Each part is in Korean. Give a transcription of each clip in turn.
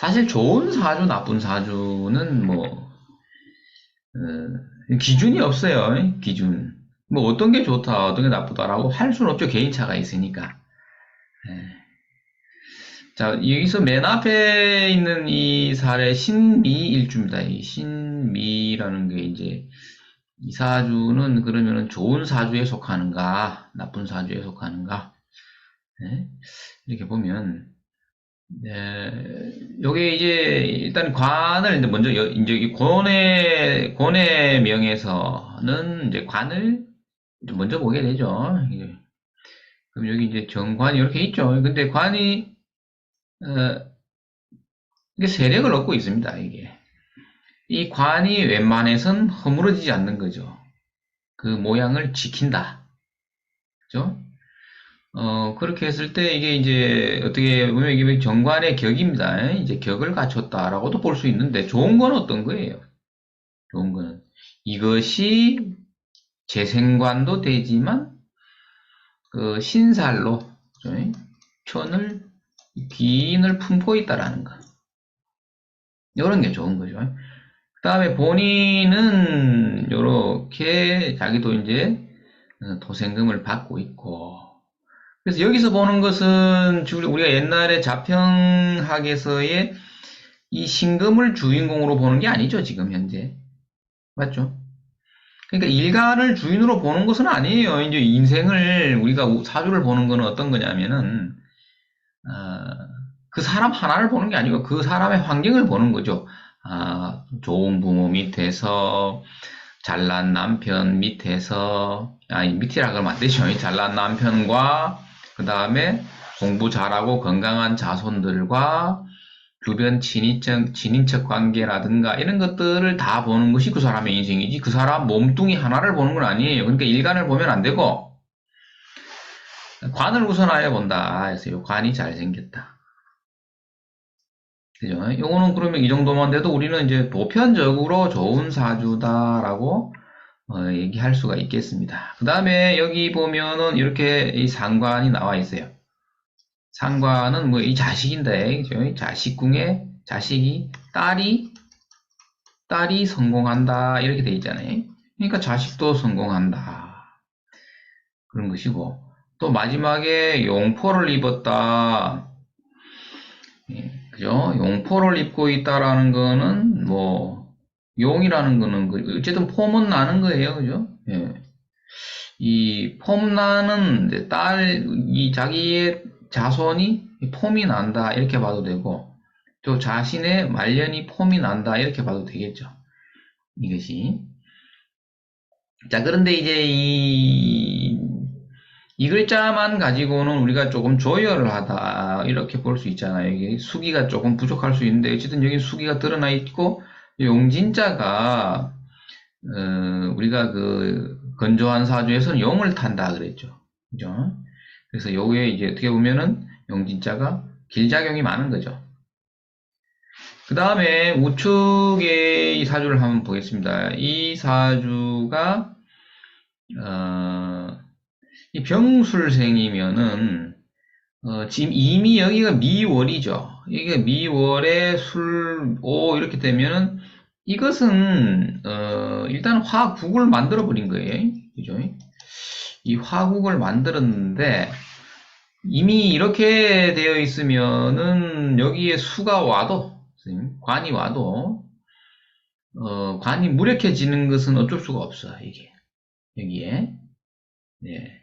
사실 좋은 사주, 나쁜 사주는 뭐, 기준이 없어요. 기준. 뭐 어떤 게 좋다, 어떤 게 나쁘다라고 할 수는 없죠. 개인차가 있으니까. 예. 자, 여기서 맨 앞에 있는 이 사례 신미일주입니다. 이 신미라는 게 이제 이 사주는 그러면은 좋은 사주에 속하는가, 나쁜 사주에 속하는가? 예? 이렇게 보면 여기 이제 일단 관을 이제 먼저 이제 이 권의 명에서는 이제 관을 이제 먼저 보게 되죠. 그럼 여기 이제 정관이 이렇게 있죠. 근데 관이 어, 이게 세력을 얻고 있습니다. 이게 이 관이 웬만해선 허물어지지 않는 거죠. 그 모양을 지킨다. 그죠? 그렇게 했을 때 이게 이제 어떻게 보면 이게 정관의 격입니다. 이제 격을 갖췄다라고도 볼 수 있는데 좋은 건 어떤 거예요? 좋은 거는 이것이 재생관도 되지만 그 신살로 그죠? 편을 기인을 품고 있다라는 거. 이런 게 좋은 거죠. 그 다음에 본인은 이렇게 자기도 이제 도생금을 받고 있고 그래서 여기서 보는 것은 우리가 옛날에 자평학에서의 이 신금을 주인공으로 보는 게 아니죠, 지금 현재. 맞죠? 그러니까 일간을 주인으로 보는 것은 아니에요. 이제 인생을 우리가 사주를 보는 거는 어떤 거냐면은 어, 그 사람 하나를 보는 게 아니고 그 사람의 환경을 보는 거죠. 좋은 부모 밑에서 잘난 남편 밑에서 아니 밑이라 그러면 안 되죠. 잘난 남편과 그 다음에 공부 잘하고 건강한 자손들과 주변 친인척 관계라든가 이런 것들을 다 보는 것이 그 사람의 인생이지 그 사람 몸뚱이 하나를 보는 건 아니에요. 그러니까 일간을 보면 안 되고 관을 우선하여 본다. 해서 요 관이 잘생겼다. 그죠? 요거는 그러면 이 정도만 돼도 우리는 이제 보편적으로 좋은 사주다라고 얘기할 수가 있겠습니다. 그 다음에 여기 보면은 이렇게 이 상관이 나와 있어요. 상관은 뭐 이 자식인데, 그죠? 이 자식궁에 자식이 딸이 성공한다 이렇게 돼 있잖아요. 그러니까 자식도 성공한다 그런 것이고 또 마지막에 용포를 입었다. 예, 그죠? 용포를 입고 있다라는 거는 뭐 용이라는 거는 어쨌든 폼은 나는 거예요, 그죠? 예. 이 폼나는 이제 이 자기의 자손이 폼이 난다 이렇게 봐도 되고 또 자신의 말년이 폼이 난다 이렇게 봐도 되겠죠. 이것이 자 그런데 이제 이 글자만 가지고는 우리가 조금 조열을 하다 이렇게 볼 수 있잖아요. 이게 수기가 조금 부족할 수 있는데 어쨌든 여기 수기가 드러나 있고 용진자가 우리가 그 건조한 사주에서는 용을 탄다 그랬죠. 그죠? 그래서 요게 이제 어떻게 보면은 용진자가 길작용이 많은 거죠. 그 다음에 우측의 이 사주를 한번 보겠습니다. 이 사주가 이 병술생이면은 지금 이미 여기가 미월이죠. 이게 미월에 오 이렇게 되면은 이것은 일단 화국을 만들어 버린 거예요. 그죠? 이 화국을 만들었는데 이미 이렇게 되어 있으면은 여기에 수가 와도 관이 와도 관이 무력해지는 것은 어쩔 수가 없어 이게 여기에 네.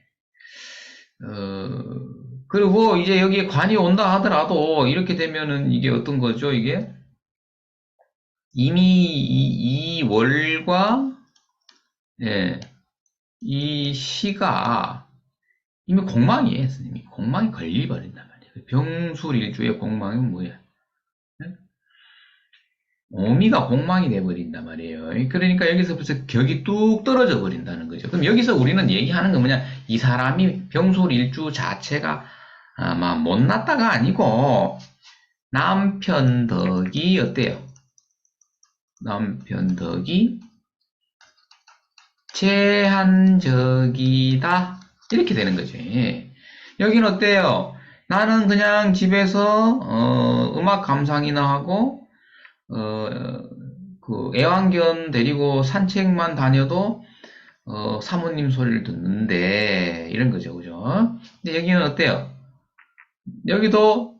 그리고 이제 여기에 관이 온다 하더라도 이렇게 되면은 이게 어떤 거죠 이게 이미 이 월과 예, 이 시가 이미 공망이에요 선생님이 공망이 걸려버린단 말이에요 병술일주의 공망은 뭐야 오미가 공망이 돼버린단 말이에요. 그러니까 여기서 벌써 격이 뚝 떨어져 버린다는 거죠. 그럼 여기서 우리는 얘기하는 건 뭐냐? 이 사람이 병술일주 자체가 아마 못났다가 아니고 남편 덕이 어때요? 남편 덕이 제한적이다. 이렇게 되는 거죠. 여기는 어때요? 나는 그냥 집에서 음악 감상이나 하고 그 애완견 데리고 산책만 다녀도 사모님 소리를 듣는데 이런 거죠, 그죠? 근데 여기는 어때요? 여기도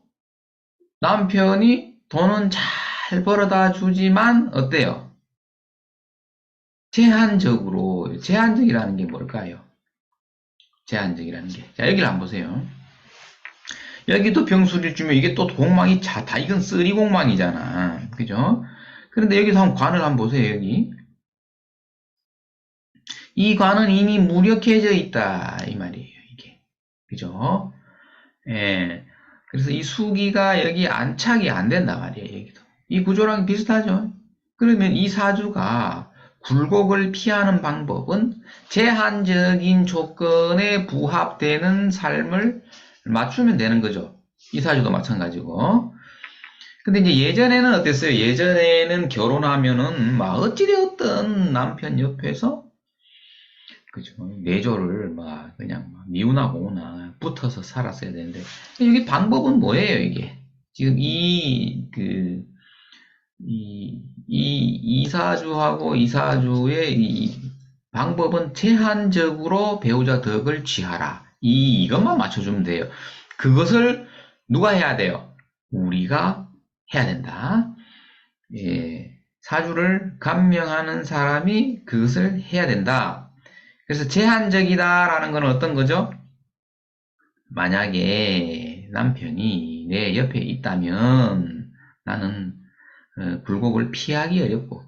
남편이 돈은 잘 벌어다 주지만 어때요? 제한적이라는 게 뭘까요? 제한적이라는 게. 자, 여기를 한번 보세요. 여기도 병수리를 주면 이게 또 공망이 다 이건 쓰리 공망이잖아. 그죠? 그런데 여기서 한번 관을 한번 보세요, 여기. 이 관은 이미 무력해져 있다. 이 말이에요, 이게. 그죠? 예. 그래서 이 수기가 여기 안착이 안 된단 말이에요, 여기도. 이 구조랑 비슷하죠? 그러면 이 사주가 굴곡을 피하는 방법은 제한적인 조건에 부합되는 삶을 맞추면 되는 거죠. 이 사주도 마찬가지고. 근데 이제 예전에는 어땠어요? 예전에는 결혼하면은 막 어찌되었든 남편 옆에서 그죠? 내조를 막 그냥 막 미우나 고우나 붙어서 살았어야 되는데 여기 방법은 뭐예요, 이게? 지금 이사주하고 이사주의 이 방법은 제한적으로 배우자 덕을 취하라. 이것만 맞춰주면 돼요. 그것을 누가 해야 돼요? 우리가 해야 된다. 예, 사주를 감명하는 사람이 그것을 해야 된다. 그래서 제한적이다라는 건 어떤 거죠? 만약에 남편이 내 옆에 있다면 나는 굴곡을 피하기 어렵고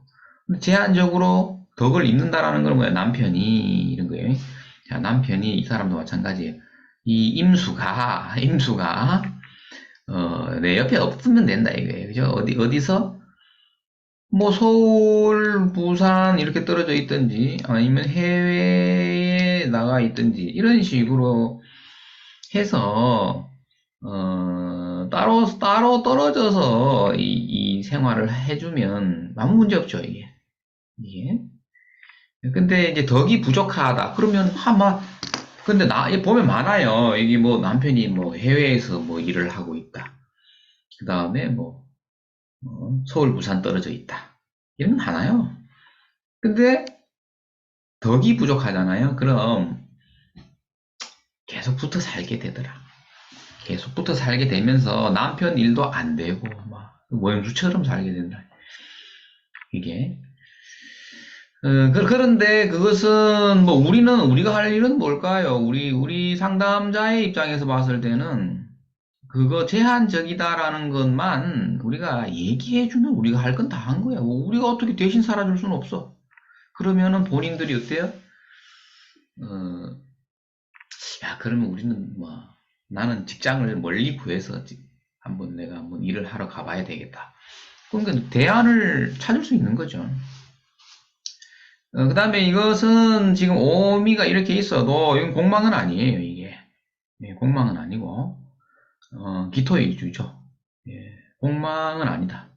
제한적으로 덕을 입는다라는 건 뭐야? 남편이 이런 거예요. 자, 남편이 이 사람도 마찬가지예요. 이 임수가 내 옆에 없으면 된다 이거예요. 그죠? 어디서 뭐 서울, 부산 이렇게 떨어져 있든지 아니면 해외에 나가 있든지 이런 식으로 해서 따로 떨어져서 이 생활을 해주면 아무 문제 없죠, 이게. 근데 이제 덕이 부족하다. 그러면 아마 근데 보면 많아요. 이게 뭐 남편이 뭐 해외에서 뭐 일을 하고 있다. 그 다음에 뭐 서울, 부산 떨어져 있다. 이런 거 많아요. 근데 덕이 부족하잖아요. 그럼 계속 붙어 살게 되더라. 계속 붙어 살게 되면서 남편 일도 안 되고 막 원수처럼 살게 된다. 이게. 그런데 그것은 뭐 우리가 할 일은 뭘까요? 우리 상담자의 입장에서 봤을 때는 그거 제한적이다라는 것만 우리가 얘기해주면 우리가 할 건 다 한 거야. 뭐 우리가 어떻게 대신 살아줄 수는 없어. 그러면은 본인들이 어때요? 어, 야, 그러면 우리는 뭐, 나는 직장을 멀리 구해서 내가 한번 일을 하러 가봐야 되겠다. 그러니까 대안을 찾을 수 있는 거죠. 그 다음에 이것은 지금 오미가 이렇게 있어도 이건 공망은 아니에요, 이게. 예, 공망은 아니고, 기토의 일주죠. 예, 공망은 아니다.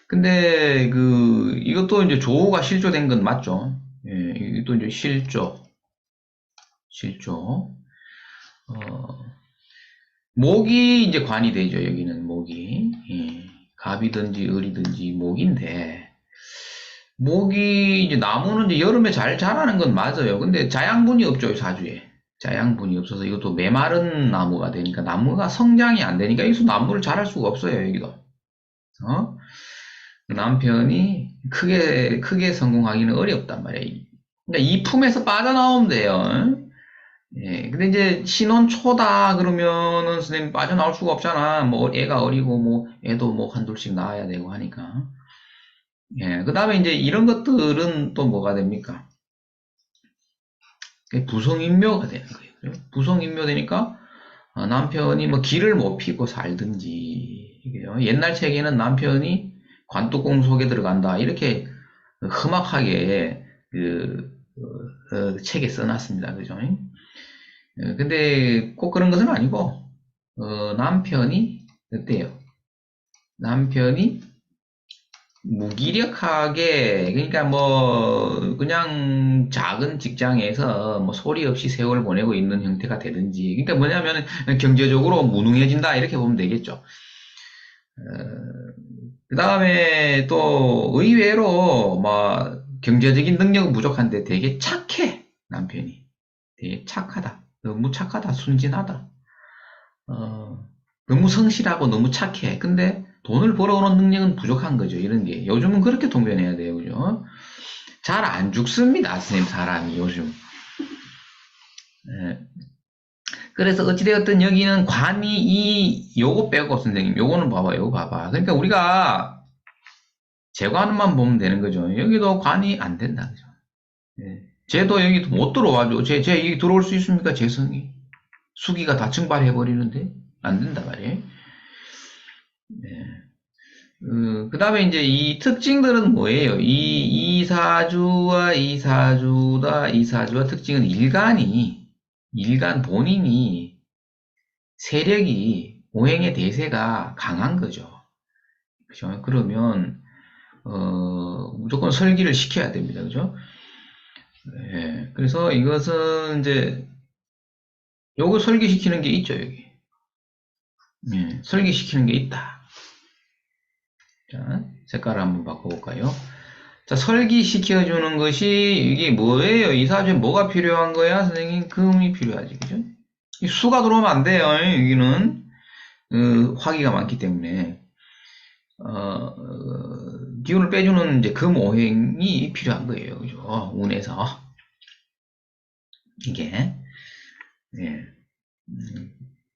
근데 이것도 이제 조우가 실조된 건 맞죠? 예, 이것도 이제 실조. 어, 목이 이제 관이 되죠, 여기는 목이. 예, 갑이든지 을이든지 목인데, 목이 이제 나무는 이제 여름에 잘 자라는 건 맞아요. 근데 자양분이 없죠, 사주에. 자양분이 없어서 이것도 메마른 나무가 되니까 나무가 성장이 안 되니까 여기서 나무를 자랄 수가 없어요, 여기도. 어? 남편이 크게 성공하기는 어렵단 말이에요. 그러니까 이 품에서 빠져나오면 돼요. 예, 근데 이제 신혼 초다 그러면은 선생님 빠져나올 수가 없잖아. 뭐 애가 어리고 뭐 애도 뭐 한둘씩 낳아야 되고 하니까. 예, 그 다음에 이제 이런 것들은 또 뭐가 됩니까? 부성인묘가 되는 거예요. 부성인묘 되니까 남편이 뭐 길을 못 피고 살든지 옛날 책에는 남편이 관뚜껑 속에 들어간다 이렇게 험악하게 책에 써놨습니다. 그죠? 근데 꼭 그런 것은 아니고 남편이 어때요? 남편이 무기력하게, 그러니까 뭐, 그냥 작은 직장에서 뭐 소리 없이 세월 보내고 있는 형태가 되든지, 그러니까 뭐냐면 경제적으로 무능해진다, 이렇게 보면 되겠죠. 그 다음에 또 의외로 뭐, 경제적인 능력은 부족한데 되게 착해, 남편이. 되게 착하다. 너무 착하다, 순진하다. 어, 너무 성실하고 너무 착해. 근데 돈을 벌어오는 능력은 부족한 거죠. 이런 게. 요즘은 그렇게 통변해야 돼요. 그죠? 잘 안 죽습니다. 선생님, 사람이 요즘. 예. 그래서 어찌되었든 여기는 관이 요거 빼고 선생님, 요거는 봐봐, 요거 봐봐. 그러니까 우리가 재관만 보면 되는 거죠. 여기도 관이 안 된다. 그죠? 예. 쟤도 여기 못 들어와죠. 쟤 여기 들어올 수 있습니까? 재성이. 수기가 다 증발해버리는데? 안 된다 말이에요. 예. 그 다음에 이제 이 특징들은 뭐예요? 이사주와 특징은 일간 본인이 세력이, 오행의 대세가 강한 거죠. 그죠? 그러면, 무조건 설기를 시켜야 됩니다. 그죠? 예, 그래서 이것은 이제, 요거 설계시키는 게 있죠, 여기. 예, 설계시키는 게 있다. 자, 색깔을 한번 바꿔볼까요? 자, 설기시켜주는 것이 이게 뭐예요? 이사주에 뭐가 필요한 거야? 선생님, 금이 필요하지, 그죠? 이 수가 들어오면 안 돼요. 여기는 화기가 많기 때문에 기운을 빼주는 이제 금오행이 필요한 거예요, 그죠? 운에서 이게. 예.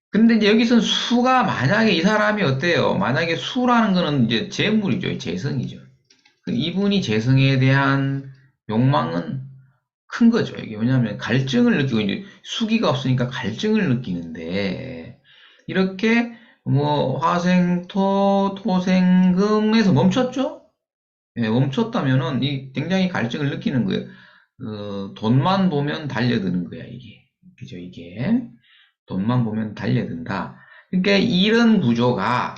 근데 이제 여기서 수가 만약에 이 사람이 어때요? 만약에 수라는 거는 이제 재물이죠, 재성이죠. 이분이 재성에 대한 욕망은 큰 거죠. 이게 왜냐하면 갈증을 느끼고 이제 수기가 없으니까 갈증을 느끼는데 이렇게 뭐 화생토, 토생금에서 멈췄죠? 예, 멈췄다면은 이 굉장히 갈증을 느끼는 거예요. 돈만 보면 달려드는 거야 이게. 그죠? 이게 돈만 보면 달려든다. 그러니까 이런 구조가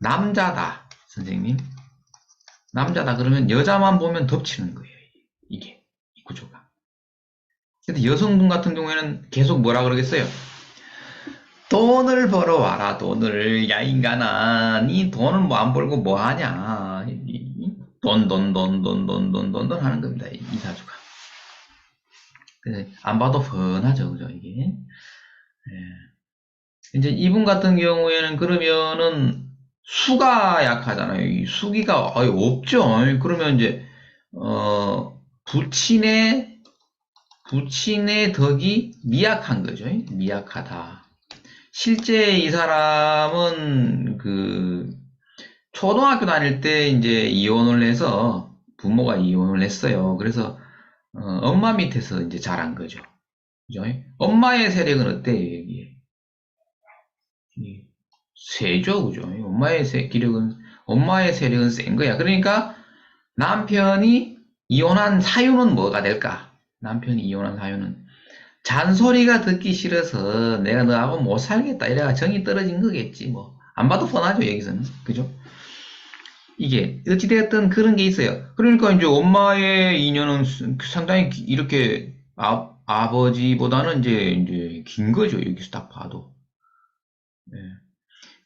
남자다, 선생님. 남자다 그러면 여자만 보면 덮치는 거예요. 이게 이 구조가. 근데 여성분 같은 경우에는 계속 뭐라 그러겠어요? 돈을 벌어와라, 돈을. 야, 인간아, 니 돈을 뭐 안 벌고 뭐 하냐. 돈 하는 겁니다, 이 사주가. 안 봐도 뻔하죠, 그죠, 이게. 예. 이제 이분 같은 경우에는 그러면은 수가 약하잖아요. 이 수기가 아예 없죠. 그러면 이제, 부친의 덕이 미약한 거죠. 미약하다. 실제 이 사람은 초등학교 다닐 때 이제 이혼을 해서 부모가 이혼을 했어요. 그래서 엄마 밑에서 이제 자란 거죠. 그죠? 엄마의 세력은 어때요, 여기에? 세죠, 그죠? 엄마의 세력은 센 거야. 그러니까 남편이 이혼한 사유는 뭐가 될까? 남편이 이혼한 사유는 잔소리가 듣기 싫어서 내가 너하고 못 살겠다 이래가 정이 떨어진 거겠지 뭐. 안 봐도 뻔하죠 여기서는. 그죠? 이게 어찌되었든 그런 게 있어요. 그러니까 이제 엄마의 인연은 상당히 이렇게 아버지보다는 이제 긴 거죠 여기서 딱 봐도. 예.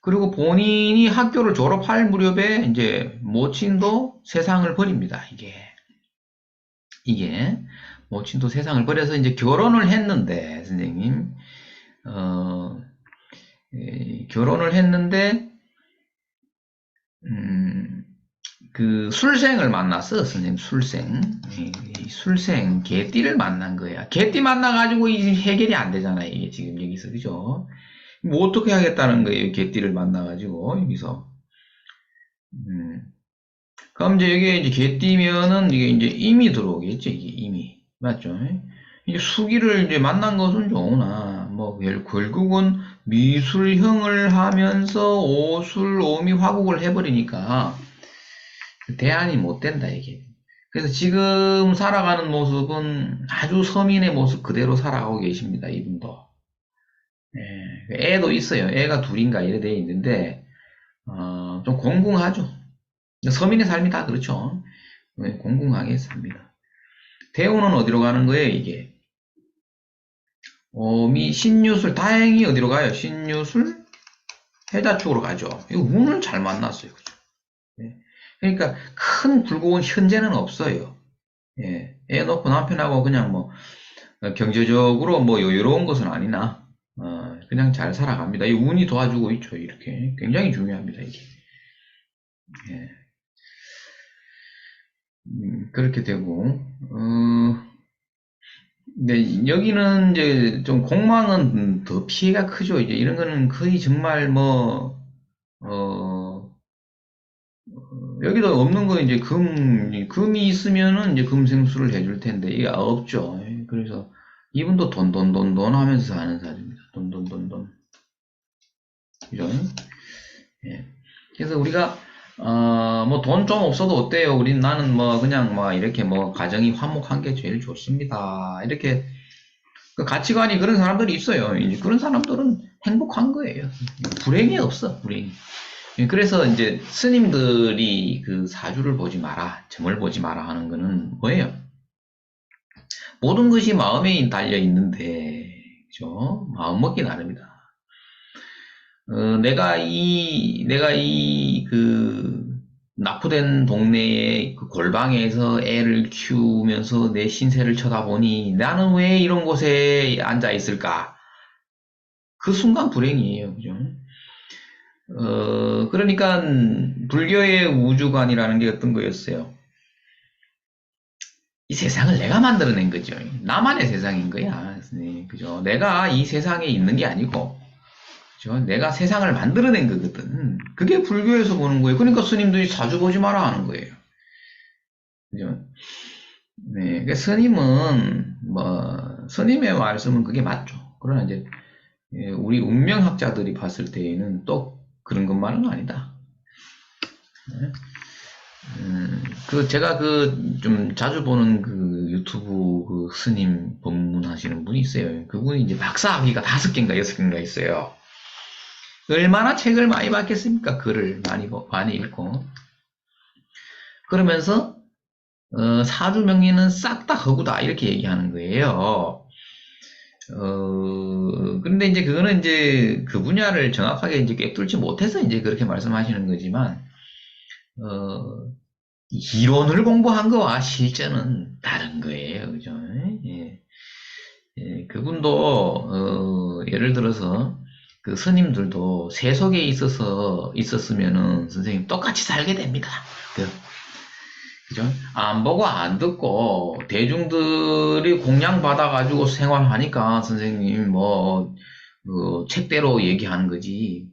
그리고 본인이 학교를 졸업할 무렵에 이제 모친도 세상을 버립니다. 이게 모친도 세상을 버려서 이제 결혼을 했는데 선생님 어, 결혼을 했는데 음, 그 술생을 만났어 선생님. 이 술생 개띠를 만난 거야. 개띠 만나가지고 이 해결이 안 되잖아요 이게 지금 여기서. 그죠? 뭐 어떻게 하겠다는 거예요 개띠를 만나가지고 여기서. 음. 그럼 이제 여기에 이제 개띠면은 이게 이제 임이 들어오겠죠, 이게 임이. 맞죠? 이제 수기를 이제 만난 것은 좋으나, 뭐, 결국은 미술형을 하면서 오술, 오미, 화국을 해버리니까 대안이 못 된다, 이게. 그래서 지금 살아가는 모습은 아주 서민의 모습 그대로 살아가고 계십니다, 이분도. 예, 애도 있어요. 애가 둘인가 이래 돼 있는데, 좀 공공하죠. 서민의 삶이 다 그렇죠. 공공하게 삽니다. 대우는 어디로 가는 거예요, 이게? 신유술, 다행히 어디로 가요? 신유술, 해자축으로 가죠. 이거 운을 잘 만났어요. 그죠? 예. 그러니까 큰 굴곡은 현재는 없어요. 예. 애 놓고 남편하고 그냥 뭐 경제적으로 뭐 여유로운 것은 아니나 그냥 잘 살아갑니다. 이 운이 도와주고 있죠. 이렇게 굉장히 중요합니다. 이게. 예. 그렇게 되고 네, 여기는 이제 좀 공망은 더 피해가 크죠. 이제 이런 거는 거의 정말 뭐, 여기도 없는 거 이제 금이 있으면은 이제 금생수를 해줄 텐데, 이게 없죠. 예, 그래서 이분도 돈 하면서 사는 사람입니다. 돈. 그죠? 예. 그래서 우리가, 뭐 돈 좀 없어도 어때요? 나는 뭐 그냥 뭐 이렇게 뭐 가정이 화목한 게 제일 좋습니다. 이렇게 그 가치관이 그런 사람들이 있어요. 이제 그런 사람들은 행복한 거예요. 불행이 없어, 불행이. 그래서 이제 스님들이 그 사주를 보지 마라, 점을 보지 마라 하는 거는 뭐예요? 모든 것이 마음에 달려 있는데, 그죠? 마음 먹기 나름이다. 내가 이 납부된 동네의 그 골방에서 애를 키우면서 내 신세를 쳐다보니 나는 왜 이런 곳에 앉아 있을까? 그 순간 불행이에요. 그죠? 그러니까 불교의 우주관이라는 게 어떤 거였어요? 이 세상을 내가 만들어낸 거죠. 나만의 세상인 거야. 네, 그죠? 내가 이 세상에 있는 게 아니고, 그죠? 내가 세상을 만들어낸 거거든. 그게 불교에서 보는 거예요. 그러니까 스님들이 사주 보지 마라 하는 거예요. 그죠? 네, 그러니까 스님의 말씀은 그게 맞죠. 그러나 이제, 우리 운명학자들이 봤을 때에는 또 그런 것만은 아니다. 네. 제가 좀 자주 보는 그 유튜브 그 스님 법문하시는 분이 있어요. 그분이 이제 박사학위가 5개인가 6개인가 있어요. 얼마나 책을 많이 봤겠습니까? 글을 많이 읽고. 그러면서, 사주 명리는 싹 다 허구다. 이렇게 얘기하는 거예요. 그런데 이제 그거는 이제 그 분야를 정확하게 이제 꿰뚫지 못해서 이제 그렇게 말씀하시는 거지만, 어, 이론을 공부한 거와 실전은 다른 거예요. 그죠? 예. 예, 그분도, 예를 들어서, 그 스님들도 세속에 있었으면은 선생님 똑같이 살게 됩니다. 그죠? 안 보고 안 듣고 대중들이 공양 받아가지고 생활하니까 선생님 책대로 얘기하는 거지.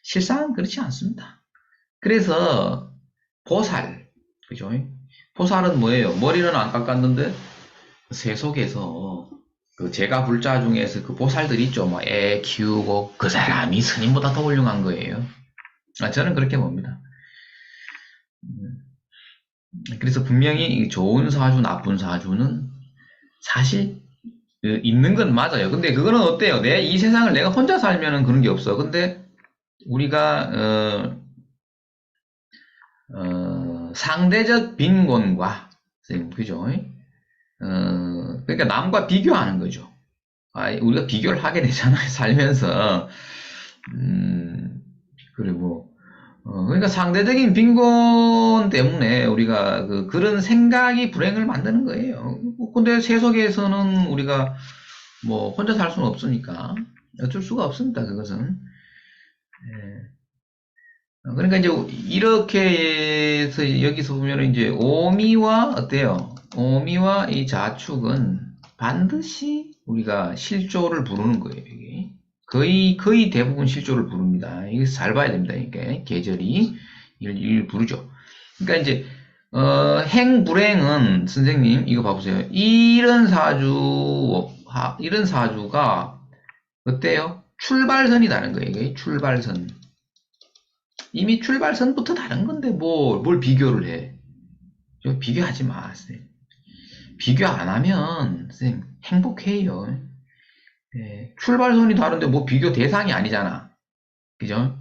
실상은 그렇지 않습니다. 그래서 보살, 그죠? 보살은 뭐예요? 머리는 안 깎았는데 세속에서 그 제가 불자 중에서 그 보살들 있죠. 뭐 애 키우고 그 사람이 스님보다 더 훌륭한 거예요. 저는 그렇게 봅니다. 그래서 분명히 좋은 사주, 나쁜 사주는 사실 있는 건 맞아요. 근데 그거는 어때요? 이 세상을 내가 혼자 살면은 그런 게 없어. 근데 우리가 상대적 빈곤과 그죠? 그러니까 남과 비교하는 거죠. 우리가 비교를 하게 되잖아요. 살면서 그리고 그러니까 상대적인 빈곤 때문에 우리가 그런 생각이 불행을 만드는 거예요. 근데 세속에서는 우리가 뭐 혼자 살 수는 없으니까 어쩔 수가 없습니다. 그것은. 예. 그러니까 이제 이렇게 해서 여기서 보면 이제 오미와 어때요? 오미와 이 자축은 반드시 우리가 실조를 부르는 거예요. 이게. 거의 대부분 실조를 부릅니다. 이거 잘 봐야 됩니다. 이게 계절이 일 부르죠. 그러니까 이제 행불행은 선생님 이거 봐보세요. 이런 사주가 어때요? 출발선이 다른 거예요. 이게 출발선. 이미 출발선부터 다른 건데 뭘 비교를 해? 비교하지 마. 선생님. 비교 안 하면 선생님 행복해요. 출발선이 다른데 뭐 비교 대상이 아니잖아. 그죠?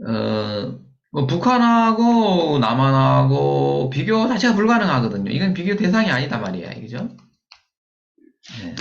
어, 뭐 북한하고 남한하고 비교 자체가 불가능하거든요. 이건 비교 대상이 아니다 말이야. 그죠? 네.